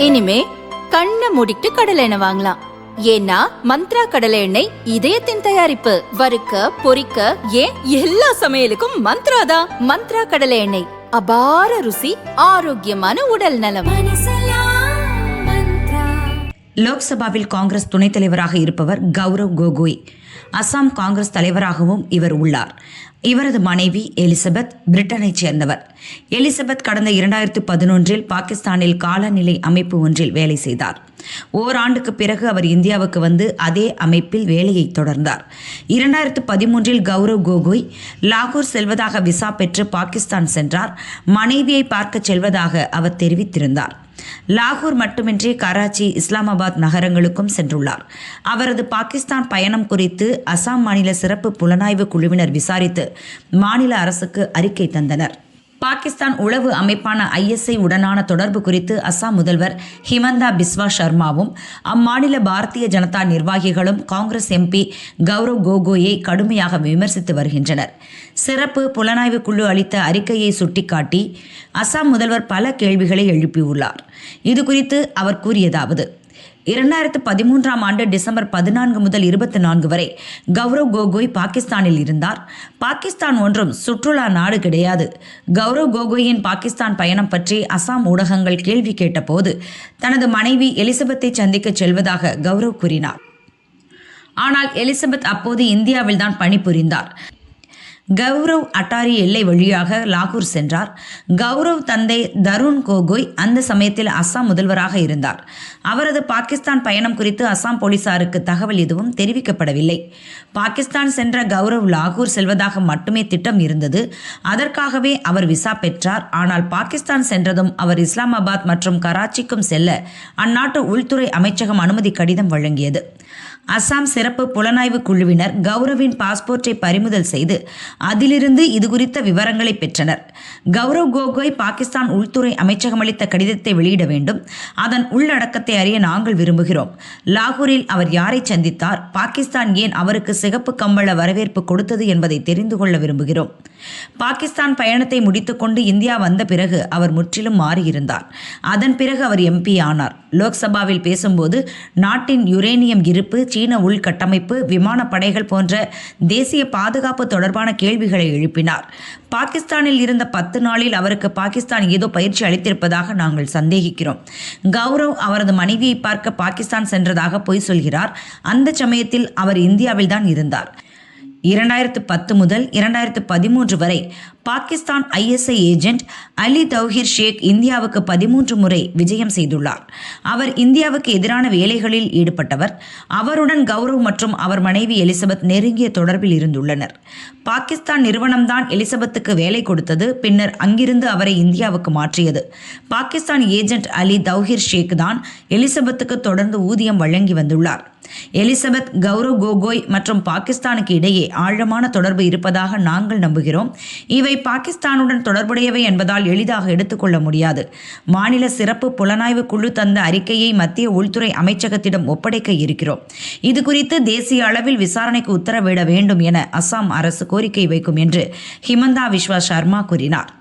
இனிமே கண்ணை மூடிட்டு கடலை எண்ணெய் வாங்கலாம். ஏன்னா மந்த்ரா கடலை எண்ணெய் இதயத்தின் தயாரிப்பு. வறுக்க பொரிக்க ஏன் எல்லா சமையலுக்கும் மந்த்ரா தான். மந்த்ரா கடலை எண்ணெய், அபார ருசி, ஆரோக்கியமான உடல் நலம். லோக்சபாவில் காங்கிரஸ் துணைத் தலைவராக இருப்பவர் கௌரவ் கோகோய். அசாம் காங்கிரஸ் தலைவராகவும் இவர் உள்ளார். இவரது மனைவி எலிசபெத் பிரிட்டனைச் சேர்ந்தவர். எலிசபெத் கடந்த 2011 பாகிஸ்தானில் காலநிலை அமைப்பு ஒன்றில் வேலை செய்தார். ஓராண்டுக்கு பிறகு அவர் இந்தியாவுக்கு வந்து அதே அமைப்பில் வேலையை தொடர்ந்தார். 2013 கௌரவ் கோகோய் லாகூர் செல்வதாக விசா பெற்று பாகிஸ்தான் சென்றார். மனைவியை பார்க்க செல்வதாக அவர் தெரிவித்திருந்தார். லாகூர் மட்டுமின்றி கராச்சி, இஸ்லாமாபாத் நகரங்களுக்கும் சென்றுள்ளார். அவரது பாகிஸ்தான் பயணம் குறித்து அசாம் மாநில சிறப்பு புலனாய்வு குழுவினர் விசாரித்து மாநில அரசுக்கு அறிக்கை தந்தனர். பாகிஸ்தான் உளவு அமைப்பான ISI உடனான தொடர்பு குறித்து அசாம் முதல்வர் ஹிமந்தா பிஸ்வா சர்மாவும் அம்மாநில பாரதிய ஜனதா நிர்வாகிகளும் காங்கிரஸ் MP கௌரவ் கோகோயை கடுமையாக விமர்சித்து வருகின்றனர். சிறப்பு புலனாய்வு குழு அளித்த அறிக்கையை சுட்டிக்காட்டி அசாம் முதல்வர் பல கேள்விகளை எழுப்பியுள்ளார். இது குறித்து அவர் கூறியதாவது: 2013 ஆண்டு டிசம்பர் 14 முதல் 24 வரை கௌரவ் கோகோய் பாகிஸ்தானில் இருந்தார். பாகிஸ்தான் ஒன்றும் சுற்றுலா நாடு கிடையாது. கௌரவ் கோகோயின் பாகிஸ்தான் பயணம் பற்றி அசாம் ஊடகங்கள் கேள்வி கேட்டபோது தனது மனைவி எலிசபெத்தை சந்திக்க செல்வதாக கௌரவ் கூறினார். ஆனால் எலிசபெத் அப்போது இந்தியாவில் தான் பணிபுரிந்தார். கௌரவ் அட்டாரி எல்லை வழியாக லாகூர் சென்றார். கௌரவ் தந்தை தருண் கோகோய் அந்த சமயத்தில் அசாம் முதல்வராக இருந்தார். அவரது பாகிஸ்தான் பயணம் குறித்து அசாம் போலீசாருக்கு தகவல் எதுவும் தெரிவிக்கப்படவில்லை. பாகிஸ்தான் சென்ற கௌரவ் லாகூர் செல்வதாக மட்டுமே திட்டம் இருந்தது. அதற்காகவே அவர் விசா பெற்றார். ஆனால் பாகிஸ்தான் சென்றதும் அவர் இஸ்லாமாபாத் மற்றும் கராச்சிக்கும் செல்ல அந்நாட்டு உள்துறை அமைச்சகம் அனுமதி கடிதம் வழங்கியது. அசாம் சிறப்பு புலனாய்வு குழுவினர் கௌரவின் பாஸ்போர்ட்டை பறிமுதல் செய்து அதிலிருந்து இதுகுறித்த விவரங்களை பெற்றனர். கௌரவ் கோகோய் பாகிஸ்தான் உள்துறை அமைச்சகம் அளித்த கடிதத்தை வெளியிட வேண்டும். அதன் உள்ளடக்கத்தை அறிய நாங்கள் விரும்புகிறோம். லாகூரில் அவர் யாரை சந்தித்தார், பாகிஸ்தான் ஏன் அவருக்கு சிகப்பு கம்பள வரவேற்பு கொடுத்தது என்பதை தெரிந்து கொள்ள விரும்புகிறோம். பாகிஸ்தான் பயணத்தை முடித்துக்கொண்டு இந்தியா வந்த பிறகு அவர் முற்றிலும் மாறியிருந்தார். அதன் பிறகு அவர் MP ஆனார். லோக்சபாவில் பேசும்போது நாட்டின் யுரேனியம் இருப்பு, சீன உள்கட்டமைப்பு, விமானப்படைகள் போன்ற தேசிய பாதுகாப்பு தொடர்பான கேள்விகளை எழுப்பினார். பாகிஸ்தானில் இருந்த 10 நாளில் அவருக்கு பாகிஸ்தான் ஏதோ பயிற்சி அளித்திருப்பதாக நாங்கள் சந்தேகிக்கிறோம். கௌரவ் அவரது மனைவியை பார்க்க பாகிஸ்தான் சென்றதாக பொய் சொல்கிறார். அந்த சமயத்தில் அவர் இந்தியாவில் தான் இருந்தார். 2010 முதல் 2013 வரை பாகிஸ்தான் ISI ஏஜென்ட் அலி தௌஹீர் ஷேக் இந்தியாவுக்கு 13 முறை விஜயம் செய்துள்ளார். அவர் இந்தியாவுக்கு எதிரான வேலைகளில் ஈடுபட்டவர். அவருடன் கௌரவ் மற்றும் அவர் மனைவி எலிசபெத் நெருங்கிய தொடர்பில் இருந்துள்ளனர். பாகிஸ்தான் நிறுவனம்தான் எலிசபெத்துக்கு வேலை கொடுத்தது. பின்னர் அங்கிருந்து அவரை இந்தியாவுக்கு மாற்றியது. பாகிஸ்தான் ஏஜென்ட் அலி தௌஹீர் ஷேக் தான் எலிசபெத்துக்கு தொடர்ந்து ஊதியம் வழங்கி வந்துள்ளார். எலிசபெத், கௌரவ் கோகோய் மற்றும் பாகிஸ்தானுக்கு இடையே ஆழமான தொடர்பு இருப்பதாக நாங்கள் நம்புகிறோம். இவை பாகிஸ்தானுடன் தொடர்புடையவை என்பதால் எளிதாக எடுத்துக்கொள்ள முடியாது. மாநில சிறப்பு புலனாய்வு குழு தந்த அறிக்கையை மத்திய உள்துறை அமைச்சகத்திடம் ஒப்படைக்க இருக்கிறோம். இது குறித்து தேசிய அளவில் விசாரணைக்கு உத்தரவிட வேண்டும் என அசாம் அரசு கோரிக்கை வைக்கும் என்று ஹிமந்தா பிஸ்வா சர்மா கூறினார்.